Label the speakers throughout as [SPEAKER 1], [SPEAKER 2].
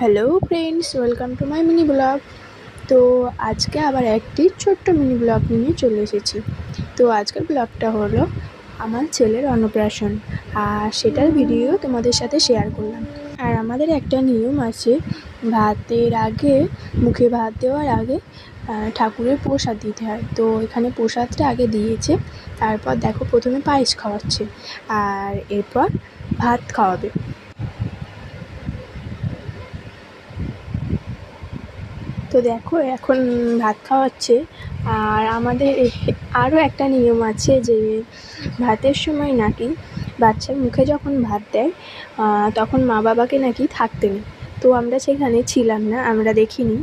[SPEAKER 1] Hello friends, welcome to my mini blog. তো আজকে আবার একটি ছোট্ট মিনি ব্লগ নিয়ে চলে এসেছি। তো আজকের ব্লগটা হলো আমার ছেলের অন্নপ্রাশন, আর সেটার ভিডিও তোমাদের সাথে শেয়ার করলাম। আর আমাদের একটা নিয়ম আছে, ভাতের আগে, মুখে ভাত দেওয়ার আগে ঠাকুরের প্রসাদ দিতে হয়। তো এখানে প্রসাদটা আগে দিয়েছে, তারপর দেখো প্রথমে পায়েস খাওয়াচ্ছে আর এরপর ভাত খাওয়াবে। তো দেখো এখন ভাত খাওয়াচ্ছে। আর আমাদের আরও একটা নিয়ম আছে যে ভাতের সময় নাকি বাচ্চার মুখে যখন ভাত দেয় তখন মা বাবাকে নাকি থাকতে নেই। তো আমরা সেখানে ছিলাম না, আমরা দেখিনি,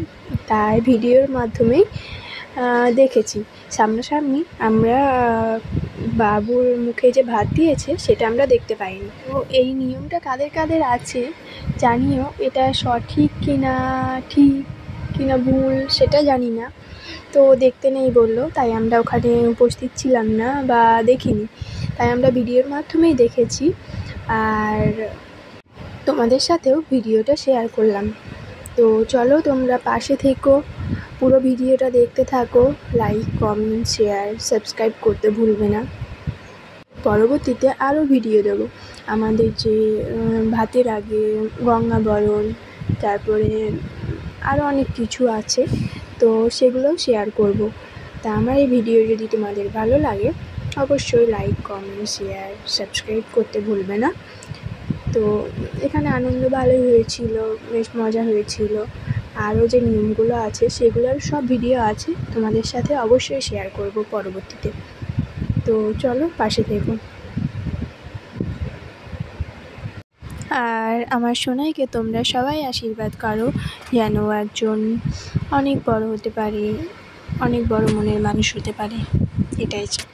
[SPEAKER 1] তাই ভিডিওর মাধ্যমেই দেখেছি। সামনাসামনি আমরা বাবুর মুখে যে ভাত দিয়েছে সেটা আমরা দেখতে পাইনি। তো এই নিয়মটা কাদের কাদের আছে জানিও, এটা সঠিক কিনা ভুল সেটা জানি না। তো দেখতে নেই বললো, তাই আমরা ওখানে উপস্থিত ছিলাম না বা দেখিনি, তাই আমরা ভিডিওর মাধ্যমেই দেখেছি আর তোমাদের সাথেও ভিডিওটা শেয়ার করলাম। তো চলো তোমরা পাশে থেকো, পুরো ভিডিওটা দেখতে থাকো, লাইক, কমেন্ট, শেয়ার, সাবস্ক্রাইব করতে ভুলবে না। পরবর্তীতে আরও ভিডিও দেবো আমাদের যে ভাতের আগে গঙ্গাবরণ, তারপরে আরও অনেক কিছু আছে, তো সেগুলোও শেয়ার করব। তা আমার এই ভিডিও যদি তোমাদের ভালো লাগে অবশ্যই লাইক, কমেন্ট, শেয়ার, সাবস্ক্রাইব করতে ভুলবে না। তো এখানে আনন্দ ভালোই হয়েছিল, বেশ মজা হয়েছিল। আরও যে নিয়মগুলো আছে সেগুলোর সব ভিডিও আছে, তোমাদের সাথে অবশ্যই শেয়ার করব পরবর্তীতে। তো চলো পাশে থেকো। আর আমার সোনাইকে তোমরা সবাই আশীর্বাদ করো যেন একজন অনেক বড় হতে পারে, অনেক বড় মনের মানুষ হতে পারে, এটাই চাই।